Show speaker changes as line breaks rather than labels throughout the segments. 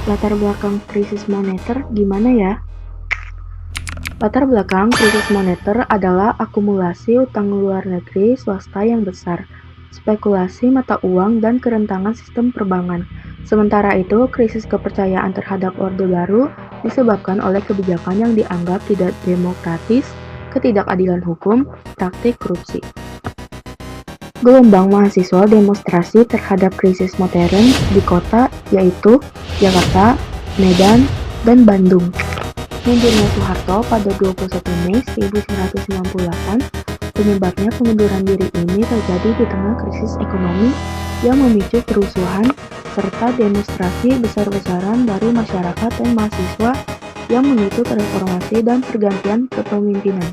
Latar belakang krisis moneter gimana ya? Latar belakang krisis moneter adalah akumulasi utang luar negeri swasta yang besar, spekulasi mata uang, dan kerentanan sistem perbankan. Sementara itu, krisis kepercayaan terhadap Orde Baru disebabkan oleh kebijakan yang dianggap tidak demokratis, ketidakadilan hukum, praktik korupsi. Gelombang mahasiswa demonstrasi terhadap krisis modern di kota yaitu Jakarta, Medan, dan Bandung. Mundurnya Soeharto pada 21 Mei 1998, penyebabnya pengunduran diri ini terjadi di tengah krisis ekonomi yang memicu kerusuhan serta demonstrasi besar-besaran dari masyarakat dan mahasiswa yang menuntut reformasi dan pergantian kepemimpinan.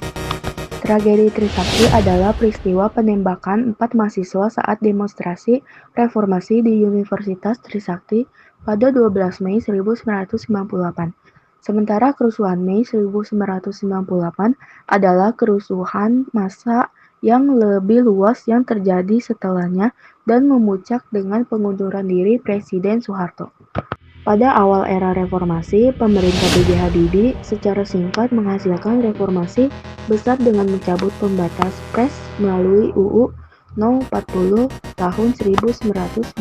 Tragedi Trisakti adalah peristiwa penembakan 4 mahasiswa saat demonstrasi reformasi di Universitas Trisakti pada 12 Mei 1998. Sementara kerusuhan Mei 1998 adalah kerusuhan massa yang lebih luas yang terjadi setelahnya dan memuncak dengan pengunduran diri Presiden Soeharto. Pada awal era reformasi, pemerintah B.J. Habibie secara singkat menghasilkan reformasi besar dengan mencabut pembatas pers melalui UU No. 40 tahun 1999.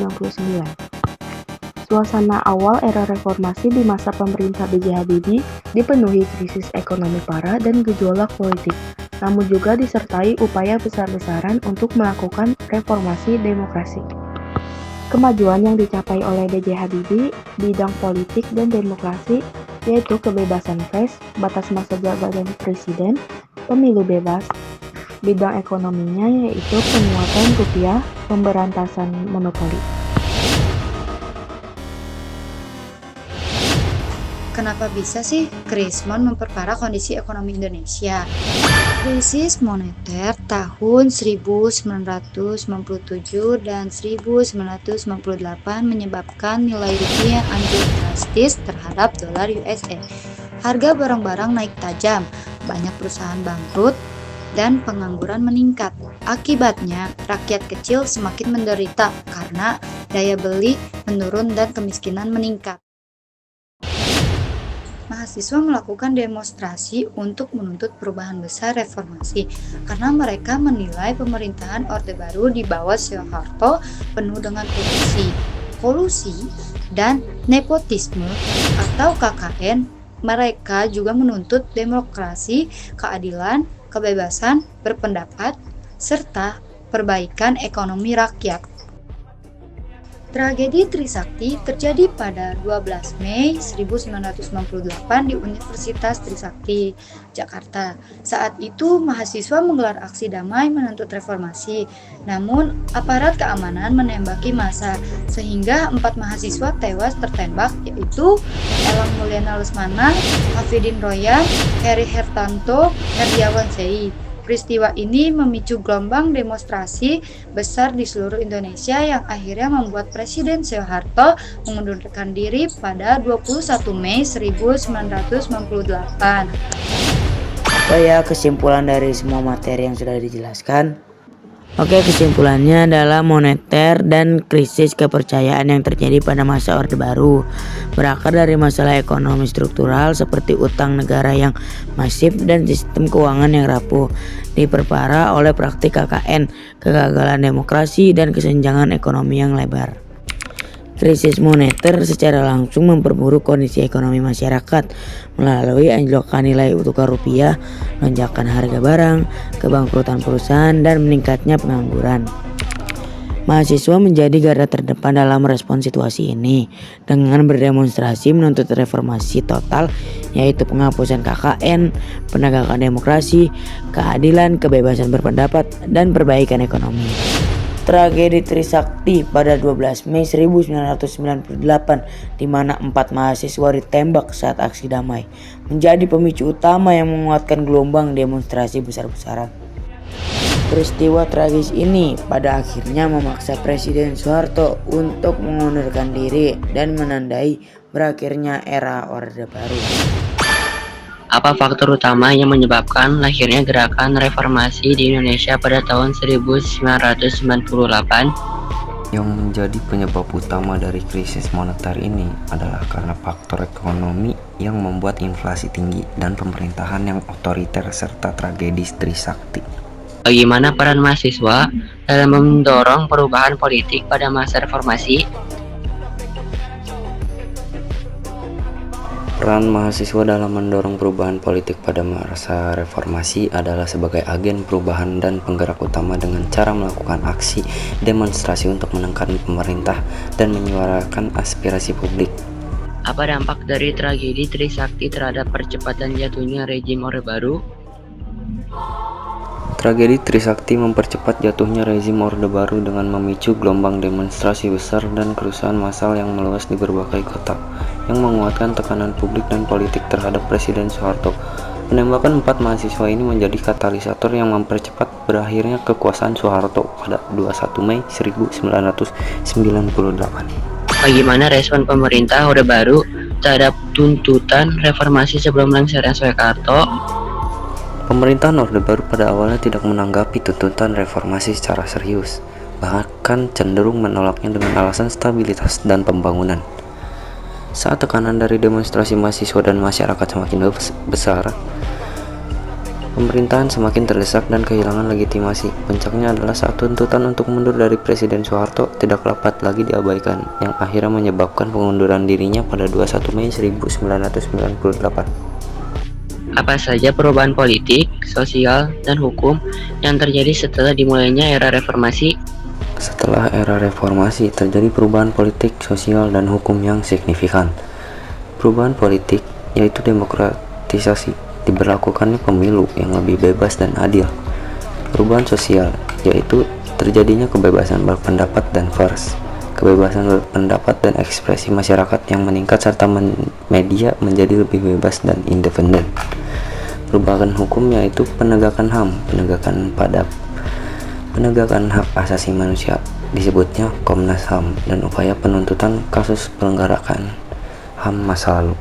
Suasana awal era reformasi di masa pemerintah B.J. Habibie dipenuhi krisis ekonomi parah dan gejolak politik, namun juga disertai upaya besar-besaran untuk melakukan reformasi demokrasi. Kemajuan yang dicapai oleh B.J. Habibie di bidang politik dan demokrasi yaitu kebebasan pers, batas masa jabatan presiden, pemilu bebas. Bidang ekonominya yaitu penguatan rupiah, pemberantasan monopoli.
Kenapa bisa sih Krismon memperparah kondisi ekonomi Indonesia? Krisis moneter tahun 1997 dan 1998 menyebabkan nilai rupiah anjlok drastis terhadap dolar USA. Harga barang-barang naik tajam, banyak perusahaan bangkrut, dan pengangguran meningkat. Akibatnya, rakyat kecil semakin menderita karena daya beli menurun dan kemiskinan meningkat. Mahasiswa melakukan demonstrasi untuk menuntut perubahan besar reformasi karena mereka menilai pemerintahan Orde Baru di bawah Soeharto penuh dengan kolusi, dan nepotisme atau KKN. Mereka juga menuntut demokrasi, keadilan, kebebasan berpendapat, serta perbaikan ekonomi rakyat. Tragedi Trisakti terjadi pada 12 Mei 1998 di Universitas Trisakti, Jakarta. Saat itu, mahasiswa menggelar aksi damai menuntut reformasi. Namun, aparat keamanan menembaki massa, sehingga 4 mahasiswa tewas tertembak, yaitu Elang Mulyana Lesmana, Hafidin Royan, Heri Hertanto, Herdiawan Sei. Peristiwa ini memicu gelombang demonstrasi besar di seluruh Indonesia yang akhirnya membuat Presiden Soeharto mengundurkan diri pada 21 Mei 1998.
Apa ya kesimpulan dari semua materi yang sudah dijelaskan? Oke, kesimpulannya adalah moneter dan krisis kepercayaan yang terjadi pada masa Orde Baru berakar dari masalah ekonomi struktural seperti utang negara yang masif dan sistem keuangan yang rapuh, diperparah oleh praktik KKN, kegagalan demokrasi, dan kesenjangan ekonomi yang lebar. Krisis moneter secara langsung memperburuk kondisi ekonomi masyarakat melalui anjlokkan nilai tukar rupiah, lonjakan harga barang, kebangkrutan perusahaan, dan meningkatnya pengangguran. Mahasiswa menjadi garda terdepan dalam merespons situasi ini dengan berdemonstrasi menuntut reformasi total, yaitu penghapusan KKN, penegakan demokrasi, keadilan, kebebasan berpendapat, dan perbaikan ekonomi. Tragedi Trisakti pada 12 Mei 1998 di mana 4 mahasiswa ditembak saat aksi damai menjadi pemicu utama yang menguatkan gelombang demonstrasi besar-besaran. Peristiwa tragis ini pada akhirnya memaksa Presiden Soeharto untuk mengundurkan diri dan menandai berakhirnya era Orde Baru.
Apa faktor utama yang menyebabkan lahirnya gerakan reformasi di Indonesia pada tahun 1998?
Yang menjadi penyebab utama dari krisis moneter ini adalah karena faktor ekonomi yang membuat inflasi tinggi dan pemerintahan yang otoriter serta tragedi Trisakti.
Bagaimana peran mahasiswa dalam mendorong perubahan politik pada masa reformasi?
Peran mahasiswa dalam mendorong perubahan politik pada masa reformasi adalah sebagai agen perubahan dan penggerak utama dengan cara melakukan aksi demonstrasi untuk menekan pemerintah dan menyuarakan aspirasi publik.
Apa dampak dari tragedi Trisakti terhadap percepatan jatuhnya rezim Orde Baru?
Tragedi Trisakti mempercepat jatuhnya rezim Orde Baru dengan memicu gelombang demonstrasi besar dan kerusuhan massal yang meluas di berbagai kota, yang menguatkan tekanan publik dan politik terhadap Presiden Soeharto. Penembakan 4 mahasiswa ini menjadi katalisator yang mempercepat berakhirnya kekuasaan Soeharto pada 21 Mei 1998.
Bagaimana respon pemerintah Orde Baru terhadap tuntutan reformasi sebelum lengsernya Soeharto?
Pemerintahan Orde Baru pada awalnya tidak menanggapi tuntutan reformasi secara serius, bahkan cenderung menolaknya dengan alasan stabilitas dan pembangunan. Saat tekanan dari demonstrasi mahasiswa dan masyarakat semakin besar, pemerintahan semakin terdesak dan kehilangan legitimasi. Puncaknya adalah saat tuntutan untuk mundur dari Presiden Soeharto tidak dapat lagi diabaikan, yang akhirnya menyebabkan pengunduran dirinya pada 21 Mei 1998.
Apa saja perubahan politik, sosial, dan hukum yang terjadi setelah dimulainya era reformasi?
Setelah era reformasi, terjadi perubahan politik, sosial, dan hukum yang signifikan. Perubahan politik yaitu demokratisasi, diberlakukannya pemilu yang lebih bebas dan adil. Perubahan sosial yaitu terjadinya kebebasan berpendapat dan pers, kebebasan berpendapat dan ekspresi masyarakat yang meningkat serta media menjadi lebih bebas dan independen. Perubahan hukum yaitu penegakan HAM, penegakan hak asasi manusia, disebutnya Komnas HAM, dan upaya penuntutan kasus pelanggaran HAM masa lalu.